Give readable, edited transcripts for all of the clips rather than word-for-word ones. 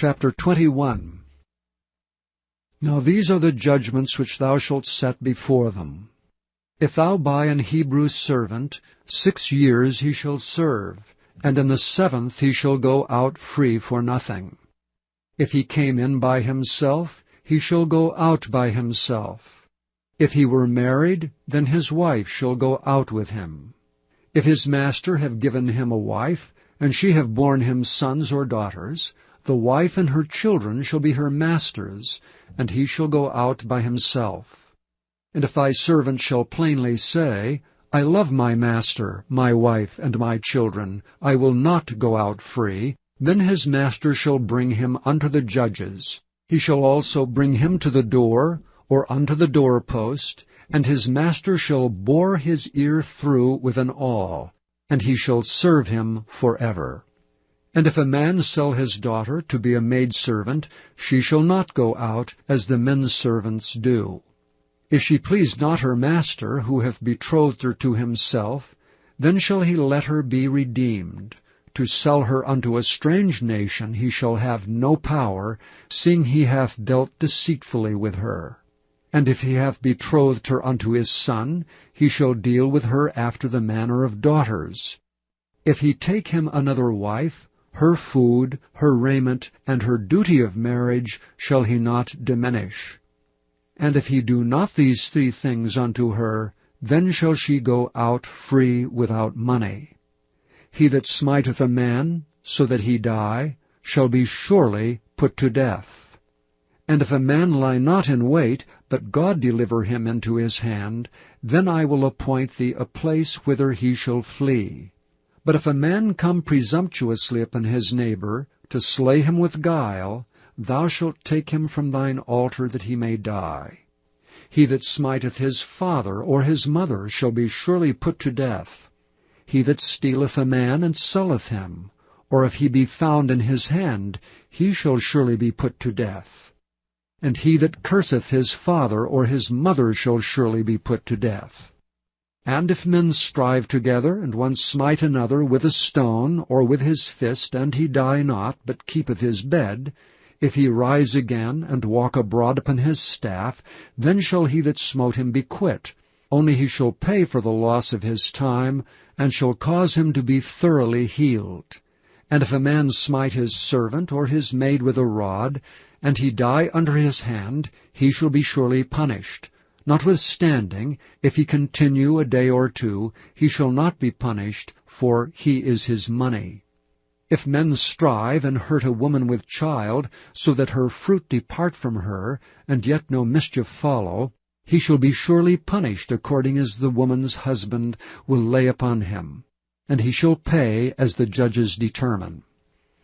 Chapter 21. Now these are the judgments which thou shalt set before them. If thou buy an Hebrew servant, 6 years he shall serve, and in the 7th he shall go out free for nothing. If he came in by himself, he shall go out by himself. If he were married, then his wife shall go out with him. If his master have given him a wife, and she have borne him sons or daughters, the wife and her children shall be her master's, and he shall go out by himself. And if thy servant shall plainly say, I love my master, my wife, and my children, I will not go out free, then his master shall bring him unto the judges. He shall also bring him to the door, or unto the doorpost, and his master shall bore his ear through with an awl, and he shall serve him forever. And if a man sell his daughter to be a maidservant, she shall not go out as the men's servants do. If she please not her master, who hath betrothed her to himself, then shall he let her be redeemed. To sell her unto a strange nation he shall have no power, seeing he hath dealt deceitfully with her. And if he hath betrothed her unto his son, he shall deal with her after the manner of daughters. If he take him another wife, her food, her raiment, and her duty of marriage shall he not diminish. And if he do not these 3 things unto her, then shall she go out free without money. He that smiteth a man, so that he die, shall be surely put to death. And if a man lie not in wait, but God deliver him into his hand, then I will appoint thee a place whither he shall flee. But if a man come presumptuously upon his neighbor, to slay him with guile, thou shalt take him from thine altar that he may die. He that smiteth his father or his mother shall be surely put to death. He that stealeth a man and selleth him, or if he be found in his hand, he shall surely be put to death. And he that curseth his father or his mother shall surely be put to death. And if men strive together, and one smite another with a stone, or with his fist, and he die not, but keepeth his bed, if he rise again, and walk abroad upon his staff, then shall he that smote him be quit. Only he shall pay for the loss of his time, and shall cause him to be thoroughly healed. And if a man smite his servant or his maid with a rod, and he die under his hand, he shall be surely punished. Notwithstanding, if he continue a day or 2, he shall not be punished, for he is his money. If men strive and hurt a woman with child, so that her fruit depart from her, and yet no mischief follow, he shall be surely punished according as the woman's husband will lay upon him, and he shall pay as the judges determine.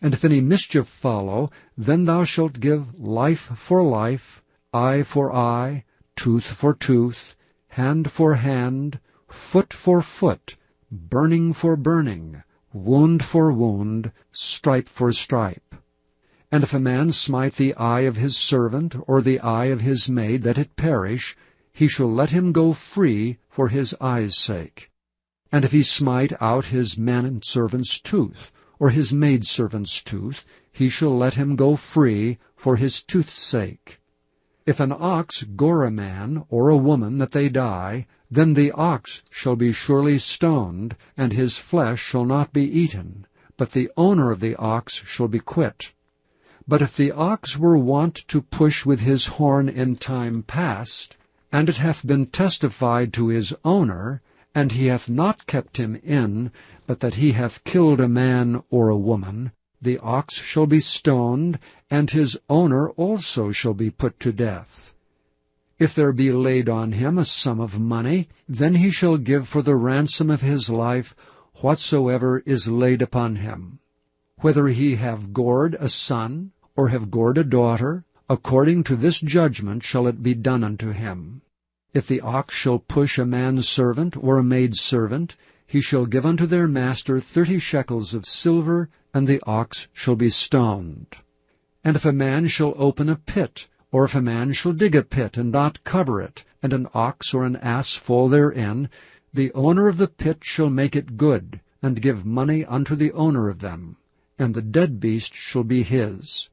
And if any mischief follow, then thou shalt give life for life, eye for eye, tooth for tooth, hand for hand, foot for foot, burning for burning, wound for wound, stripe for stripe. And if a man smite the eye of his servant, or the eye of his maid, that it perish, he shall let him go free for his eye's sake. And if he smite out his manservant's tooth, or his maidservant's tooth, he shall let him go free for his tooth's sake. If an ox gore a man or a woman that they die, then the ox shall be surely stoned, and his flesh shall not be eaten, but the owner of the ox shall be quit. But if the ox were wont to push with his horn in time past, and it hath been testified to his owner, and he hath not kept him in, but that he hath killed a man or a woman, the ox shall be stoned, and his owner also shall be put to death. If there be laid on him a sum of money, then he shall give for the ransom of his life whatsoever is laid upon him. Whether he have gored a son, or have gored a daughter, according to this judgment shall it be done unto him. If the ox shall push a man's servant or a maid's servant, he shall give unto their master 30 shekels of silver, and the ox shall be stoned. And if a man shall open a pit, or if a man shall dig a pit and not cover it, and an ox or an ass fall therein, the owner of the pit shall make it good, and give money unto the owner of them, and the dead beast shall be his.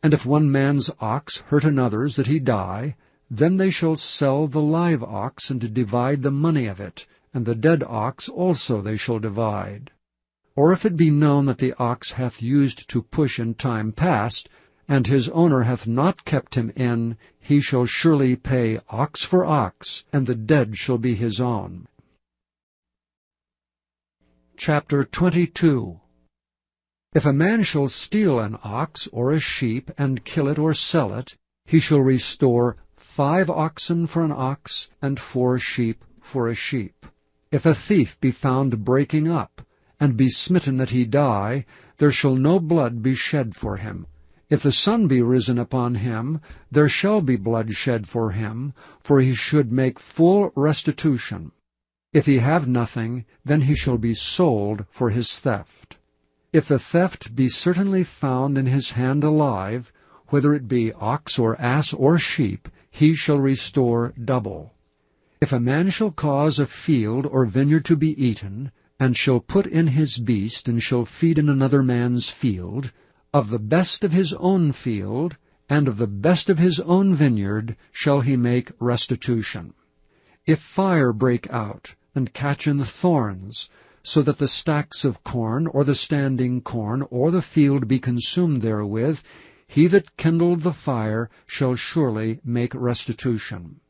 And if one man's ox hurt another's that he die, then they shall sell the live ox, and divide the money of it, and the dead ox also they shall divide. Or if it be known that the ox hath used to push in time past, and his owner hath not kept him in, he shall surely pay ox for ox, and the dead shall be his own. Chapter 22. If a man shall steal an ox or a sheep, and kill it or sell it, he shall restore 5 oxen for an ox, and 4 sheep for a sheep. If a thief be found breaking up, and be smitten that he die, there shall no blood be shed for him. If the sun be risen upon him, there shall be blood shed for him, for he should make full restitution. If he have nothing, then he shall be sold for his theft. If the theft be certainly found in his hand alive, whether it be ox or ass or sheep, he shall restore double. If a man shall cause a field or vineyard to be eaten, and shall put in his beast, and shall feed in another man's field, of the best of his own field, and of the best of his own vineyard, shall he make restitution. If fire break out, and catch in thorns, so that the stacks of corn, or the standing corn, or the field be consumed therewith, he that kindled the fire shall surely make restitution.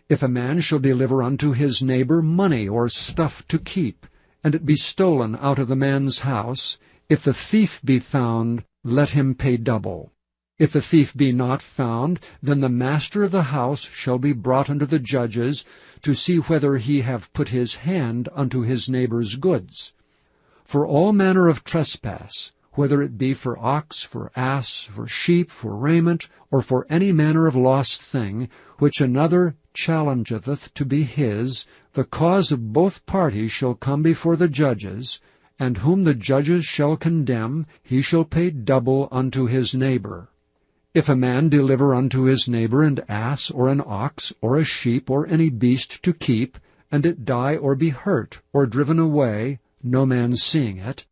If a man shall deliver unto his neighbor money or stuff to keep, and it be stolen out of the man's house, if the thief be found, let him pay double. If the thief be not found, then the master of the house shall be brought unto the judges, to see whether he have put his hand unto his neighbor's goods. For all manner of trespass, whether it be for ox, for ass, for sheep, for raiment, or for any manner of lost thing, which another challengeth to be his, the cause of both parties shall come before the judges, and whom the judges shall condemn, he shall pay double unto his neighbor. If a man deliver unto his neighbor an ass, or an ox, or a sheep, or any beast to keep, and it die or be hurt, or driven away, no man seeing it,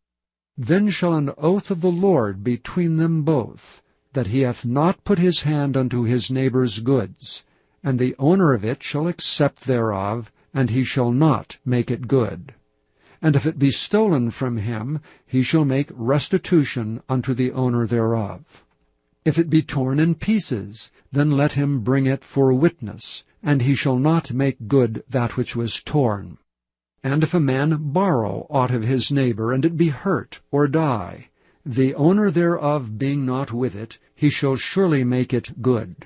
then shall an oath of the Lord between them both, that he hath not put his hand unto his neighbor's goods, and the owner of it shall accept thereof, and he shall not make it good. And if it be stolen from him, he shall make restitution unto the owner thereof. If it be torn in pieces, then let him bring it for witness, and he shall not make good that which was torn. And if a man borrow aught of his neighbor, and it be hurt, or die, the owner thereof being not with it, he shall surely make it good.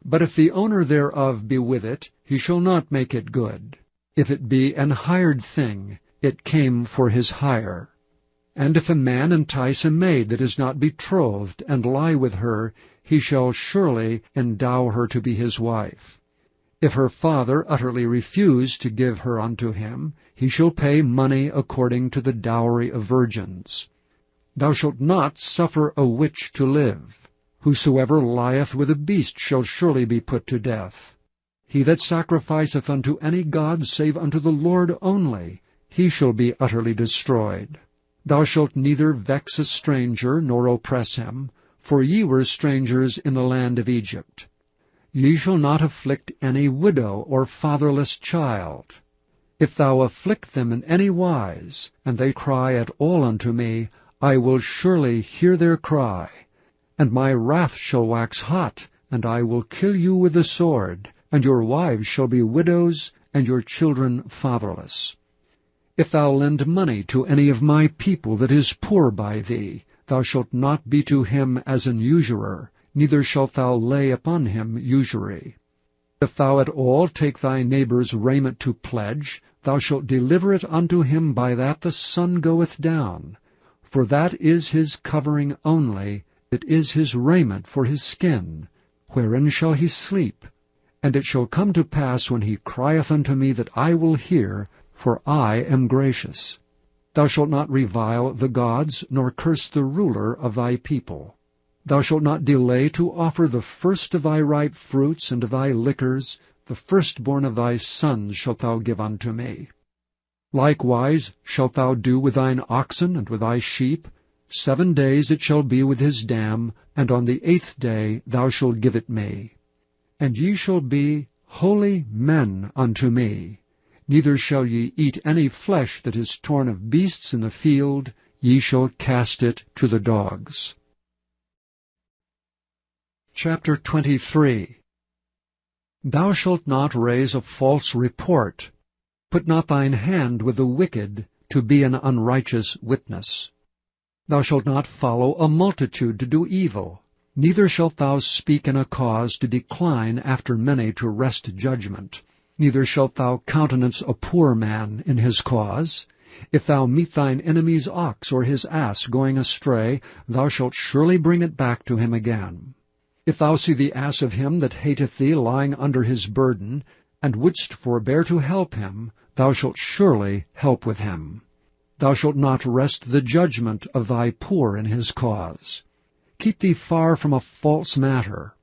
But if the owner thereof be with it, he shall not make it good. If it be an hired thing, it came for his hire. And if a man entice a maid that is not betrothed, and lie with her, he shall surely endow her to be his wife. If her father utterly refuse to give her unto him, he shall pay money according to the dowry of virgins. Thou shalt not suffer a witch to live. Whosoever lieth with a beast shall surely be put to death. He that sacrificeth unto any god save unto the Lord only, he shall be utterly destroyed. Thou shalt neither vex a stranger, nor oppress him, for ye were strangers in the land of Egypt. Ye shall not afflict any widow or fatherless child. If thou afflict them in any wise, and they cry at all unto me, I will surely hear their cry. And my wrath shall wax hot, and I will kill you with the sword, and your wives shall be widows, and your children fatherless. If thou lend money to any of my people that is poor by thee, thou shalt not be to him as an usurer, neither shalt thou lay upon him usury. If thou at all take thy neighbor's raiment to pledge, thou shalt deliver it unto him by that the sun goeth down. For that is his covering only, it is his raiment for his skin. Wherein shall he sleep? And it shall come to pass when he crieth unto me that I will hear, for I am gracious. Thou shalt not revile the gods, nor curse the ruler of thy people. Thou shalt not delay to offer the first of thy ripe fruits and of thy liquors, the firstborn of thy sons shalt thou give unto me. Likewise shalt thou do with thine oxen and with thy sheep, 7 days it shall be with his dam, and on the 8th day thou shalt give it me. And ye shall be holy men unto me. Neither shall ye eat any flesh that is torn of beasts in the field, ye shall cast it to the dogs. Chapter 23. Thou shalt not raise a false report. Put not thine hand with the wicked, to be an unrighteous witness. Thou shalt not follow a multitude to do evil, neither shalt thou speak in a cause to decline after many to wrest judgment. Neither shalt thou countenance a poor man in his cause. If thou meet thine enemy's ox or his ass going astray, thou shalt surely bring it back to him again. If thou see the ass of him that hateth thee lying under his burden, and wouldst forbear to help him, thou shalt surely help with him. Thou shalt not wrest the judgment of thy poor in his cause. Keep thee far from a false matter,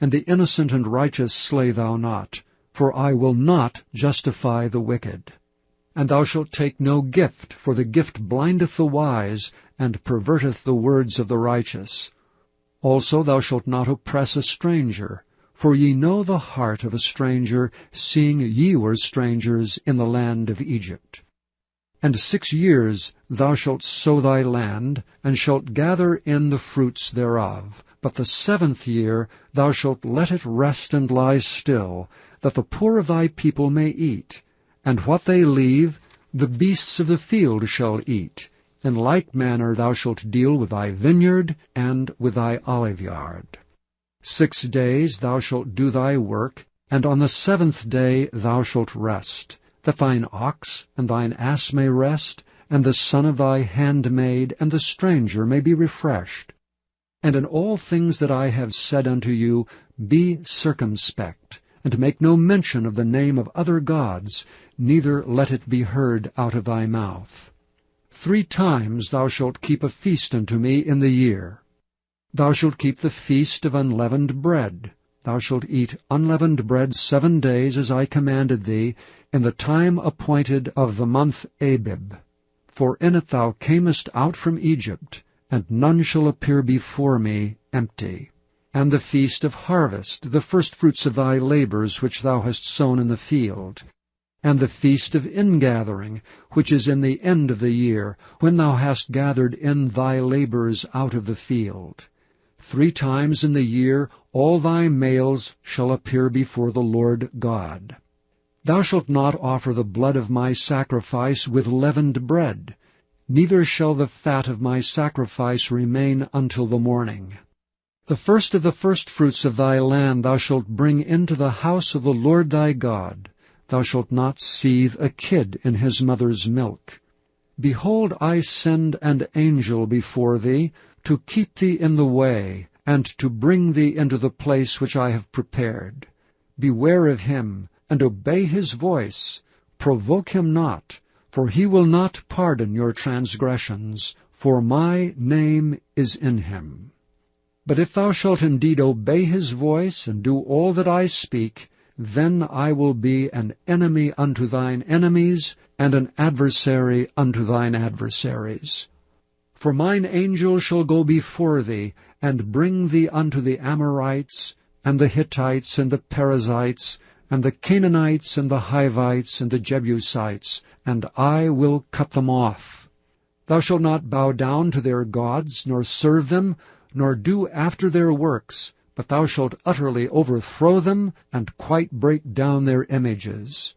and the innocent and righteous slay thou not, for I will not justify the wicked. And thou shalt take no gift, for the gift blindeth the wise, and perverteth the words of the righteous. Also thou shalt not oppress a stranger, for ye know the heart of a stranger, seeing ye were strangers in the land of Egypt. And 6 years thou shalt sow thy land, and shalt gather in the fruits thereof. But the 7th year thou shalt let it rest and lie still, that the poor of thy people may eat. And what they leave, the beasts of the field shall eat. In like manner thou shalt deal with thy vineyard and with thy oliveyard. 6 days thou shalt do thy work, and on the 7th day thou shalt rest, that thine ox and thine ass may rest, and the son of thy handmaid and the stranger may be refreshed. And in all things that I have said unto you, be circumspect, and make no mention of the name of other gods, neither let it be heard out of thy mouth. 3 times thou shalt keep a feast unto me in the year. Thou shalt keep the feast of unleavened bread. Thou shalt eat unleavened bread 7 days, as I commanded thee, in the time appointed of the month Abib. For in it thou camest out from Egypt, and none shall appear before me empty. And the feast of harvest, the firstfruits of thy labors which thou hast sown in the field. And the feast of ingathering, which is in the end of the year, when thou hast gathered in thy labors out of the field. 3 times in the year all thy males shall appear before the Lord God. Thou shalt not offer the blood of my sacrifice with leavened bread, neither shall the fat of my sacrifice remain until the morning. The first of the firstfruits of thy land thou shalt bring into the house of the Lord thy God. Thou shalt not seethe a kid in his mother's milk. Behold, I send an angel before thee, to keep thee in the way, and to bring thee into the place which I have prepared. Beware of him, and obey his voice. Provoke him not, for he will not pardon your transgressions, for my name is in him. But if thou shalt indeed obey his voice, and do all that I speak, then I will be an enemy unto thine enemies, and an adversary unto thine adversaries. For mine angel shall go before thee, and bring thee unto the Amorites, and the Hittites, and the Perizzites, and the Canaanites, and the Hivites, and the Jebusites, and I will cut them off. Thou shalt not bow down to their gods, nor serve them, nor do after their works, but thou shalt utterly overthrow them, and quite break down their images.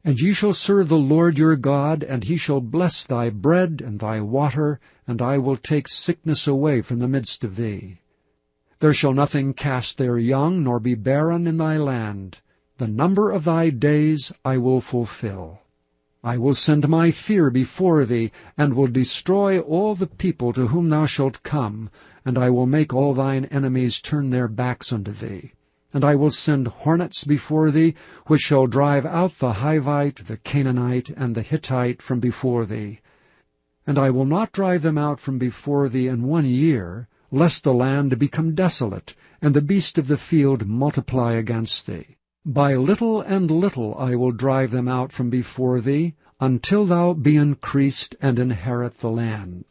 And ye shall serve the Lord your God, and he shall bless thy bread and thy water, and I will take sickness away from the midst of thee. There shall nothing cast their young, nor be barren in thy land. The number of thy days I will fulfill. I will send my fear before thee, and will destroy all the people to whom thou shalt come, and I will make all thine enemies turn their backs unto thee. And I will send hornets before thee, which shall drive out the Hivite, the Canaanite, and the Hittite from before thee. And I will not drive them out from before thee in 1 year, lest the land become desolate, and the beast of the field multiply against thee. By little and little I will drive them out from before thee, until thou be increased and inherit the land.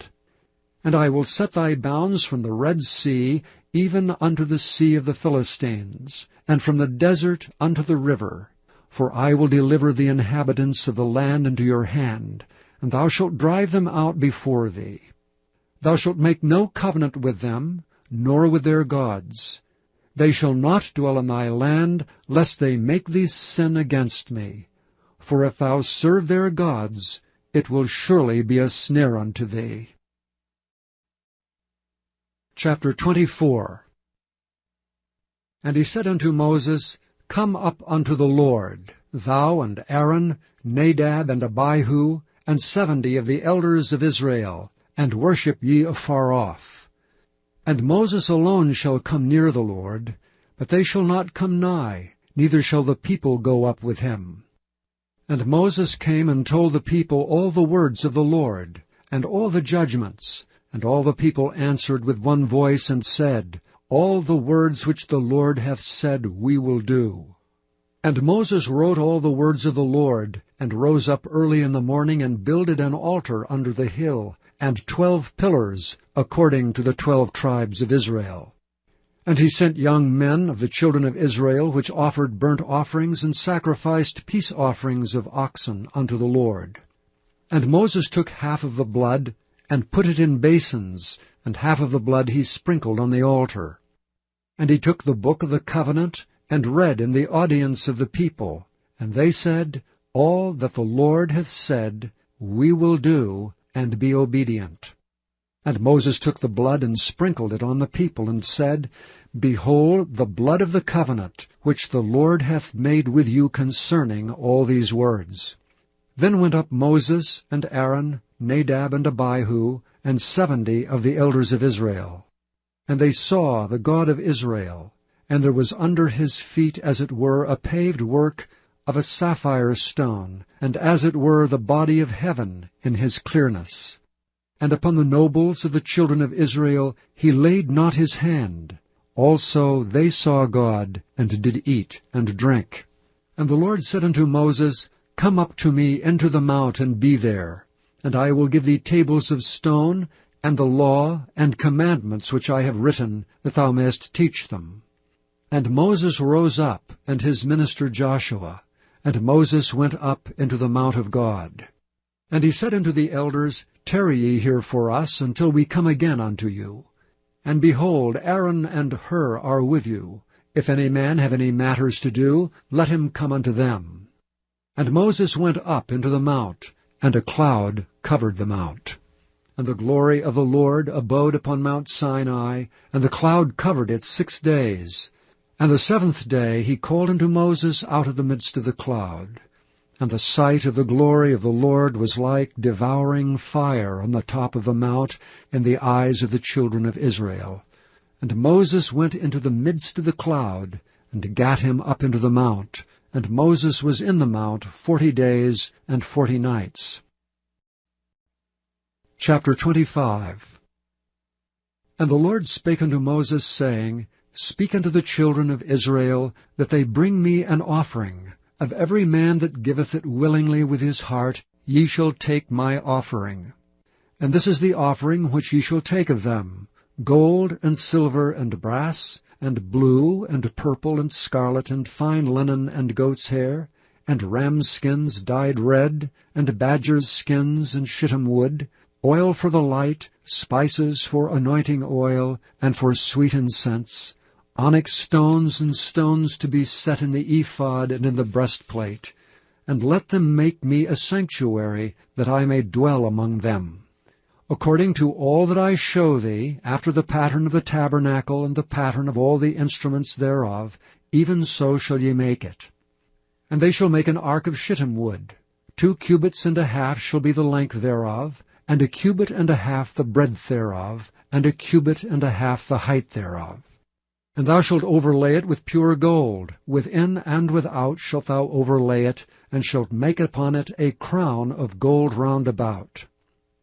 And I will set thy bounds from the Red Sea even unto the sea of the Philistines, and from the desert unto the river. For I will deliver the inhabitants of the land into your hand, and thou shalt drive them out before thee. Thou shalt make no covenant with them, nor with their gods. They shall not dwell in thy land, lest they make thee sin against me. For if thou serve their gods, it will surely be a snare unto thee. Chapter 24. And he said unto Moses, Come up unto the Lord, thou and Aaron, Nadab and Abihu, and 70 of the elders of Israel, and worship ye afar off. And Moses alone shall come near the Lord, but they shall not come nigh, neither shall the people go up with him. And Moses came and told the people all the words of the Lord, and all the judgments. And all the people answered with one voice, and said, All the words which the Lord hath said we will do. And Moses wrote all the words of the Lord, and rose up early in the morning, and builded an altar under the hill, and 12 pillars, according to the 12 tribes of Israel. And he sent young men of the children of Israel, which offered burnt offerings, and sacrificed peace offerings of oxen unto the Lord. And Moses took half of the blood, and put it in basins, and half of the blood he sprinkled on the altar. And he took the book of the covenant, and read in the audience of the people. And they said, All that the Lord hath said, we will do, and be obedient. And Moses took the blood, and sprinkled it on the people, and said, Behold the blood of the covenant, which the Lord hath made with you concerning all these words. Then went up Moses and Aaron, Nadab and Abihu, and 70 of the elders of Israel. And they saw the God of Israel, and there was under his feet as it were a paved work of a sapphire stone, and as it were the body of heaven in his clearness. And upon the nobles of the children of Israel he laid not his hand. Also they saw God, and did eat and drink. And the Lord said unto Moses, Come up to me into the mount, and be there. And I will give thee tables of stone, and the law and commandments which I have written, that thou mayest teach them. And Moses rose up, and his minister Joshua, and Moses went up into the mount of God. And he said unto the elders, Tarry ye here for us, until we come again unto you. And behold, Aaron and Hur are with you. If any man have any matters to do, let him come unto them. And Moses went up into the mount, and a cloud covered the mount. And the glory of the Lord abode upon Mount Sinai, and the cloud covered it 6 days. And the 7th day he called unto Moses out of the midst of the cloud. And the sight of the glory of the Lord was like devouring fire on the top of the mount in the eyes of the children of Israel. And Moses went into the midst of the cloud, and gat him up into the mount. And Moses was in the mount 40 days and 40 nights. Chapter 25. And the Lord spake unto Moses, saying, Speak unto the children of Israel, that they bring me an offering. Of every man that giveth it willingly with his heart, ye shall take my offering. And this is the offering which ye shall take of them, gold and silver and brass, and blue and purple and scarlet and fine linen and goat's hair, and rams' skins dyed red, and badgers' skins and shittim wood, oil for the light, spices for anointing oil, and for sweet incense, onyx stones and stones to be set in the ephod and in the breastplate. And let them make me a sanctuary, that I may dwell among them. According to all that I show thee, after the pattern of the tabernacle and the pattern of all the instruments thereof, even so shall ye make it. And they shall make an ark of shittim wood. 2 cubits and a half shall be the length thereof, and 1 cubit and a half the breadth thereof, and 1 cubit and a half the height thereof. And thou shalt overlay it with pure gold. Within and without shalt thou overlay it, and shalt make upon it a crown of gold round about.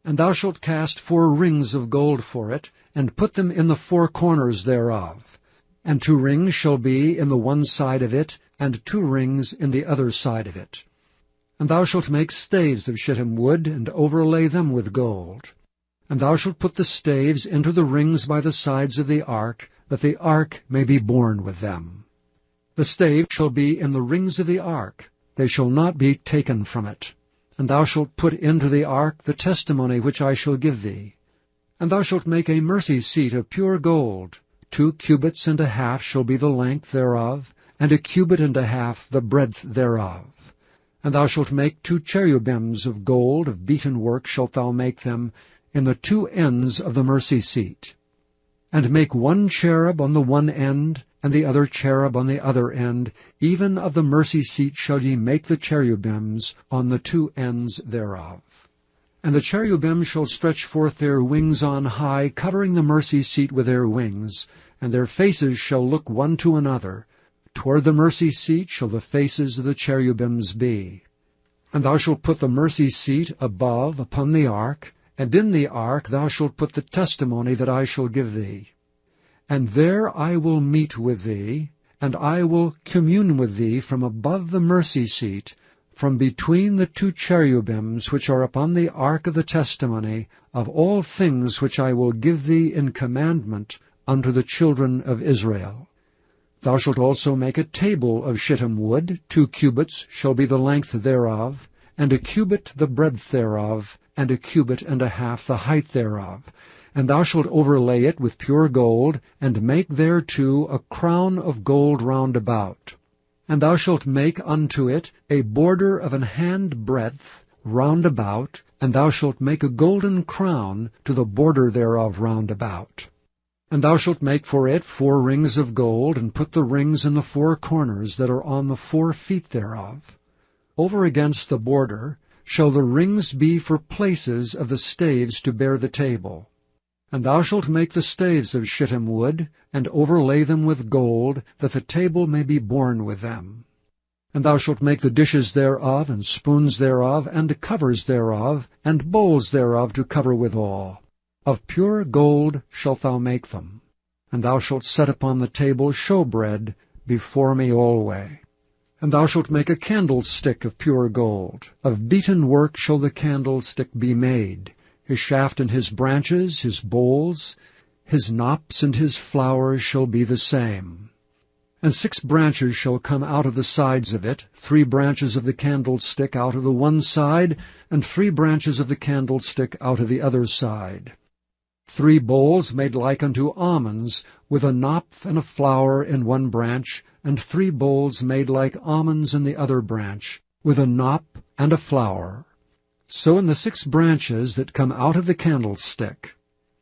And thou shalt cast 4 rings of gold for it, and put them in the 4 corners thereof. And 2 rings shall be in the one side of it, and 2 rings in the other side of it. And thou shalt make staves of shittim wood, and overlay them with gold. And thou shalt put the staves into the rings by the sides of the ark, that the ark may be borne with them. The staves shall be in the rings of the ark, they shall not be taken from it. And thou shalt put into the ark the testimony which I shall give thee. And thou shalt make a mercy seat of pure gold. 2 cubits and a half shall be the length thereof, and 1 cubit and a half the breadth thereof. And thou shalt make 2 cherubims of gold, of beaten work shalt thou make them, in the 2 ends of the mercy seat. And make 1 cherub on the one end, and the other cherub on the other end, even of the mercy seat shall ye make the cherubims on the 2 ends thereof. And the cherubim shall stretch forth their wings on high, covering the mercy seat with their wings, and their faces shall look one to another. Toward the mercy seat shall the faces of the cherubims be. And thou shalt put the mercy seat above upon the ark, and in the ark thou shalt put the testimony that I shall give thee. And there I will meet with thee, and I will commune with thee from above the mercy seat, from between the 2 cherubims which are upon the ark of the testimony, of all things which I will give thee in commandment unto the children of Israel. Thou shalt also make a table of shittim wood, 2 cubits shall be the length thereof, and 1 cubit the breadth thereof, and 1 cubit and a half the height thereof. And thou shalt overlay it with pure gold, and make thereto a crown of gold round about. And thou shalt make unto it a border of an hand breadth round about, and thou shalt make a golden crown to the border thereof round about. And thou shalt make for it 4 rings of gold, and put the rings in the 4 corners that are on the 4 feet thereof. Over against the border shall the rings be for places of the staves to bear the table. And thou shalt make the staves of shittim wood, and overlay them with gold, that the table may be borne with them. And thou shalt make the dishes thereof, and spoons thereof, and covers thereof, and bowls thereof to cover withal. Of pure gold shalt thou make them. And thou shalt set upon the table showbread before me alway. And thou shalt make a candlestick of pure gold. Of beaten work shall the candlestick be made. His shaft and his branches, his bowls, his knops and his flowers shall be the same. And 6 branches shall come out of the sides of it, 3 branches of the candlestick out of the one side, and 3 branches of the candlestick out of the other side. 3 bowls made like unto almonds, with a knop and a flower in one branch, and 3 bowls made like almonds in the other branch, with a knop and a flower. So in the 6 branches that come out of the candlestick.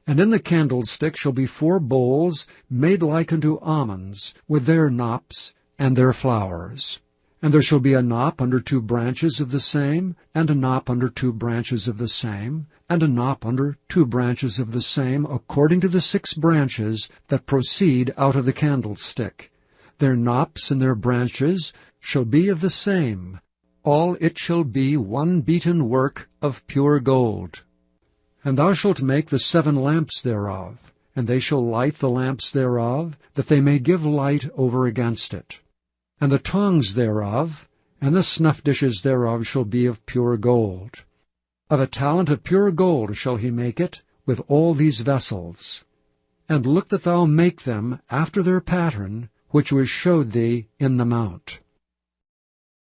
And in the candlestick shall be 4 bowls made like unto almonds, with their knops and their flowers. And there shall be a knop under 2 branches of the same, and a knop under 2 branches of the same, and a knop under 2 branches of the same, according to the 6 branches that proceed out of the candlestick. Their knops and their branches shall be of the same. All it shall be 1 beaten work of pure gold. And thou shalt make the 7 lamps thereof, and they shall light the lamps thereof, that they may give light over against it. And the tongs thereof, and the snuff dishes thereof shall be of pure gold. Of a talent of pure gold shall he make it, with all these vessels. And look that thou make them after their pattern, which was showed thee in the mount.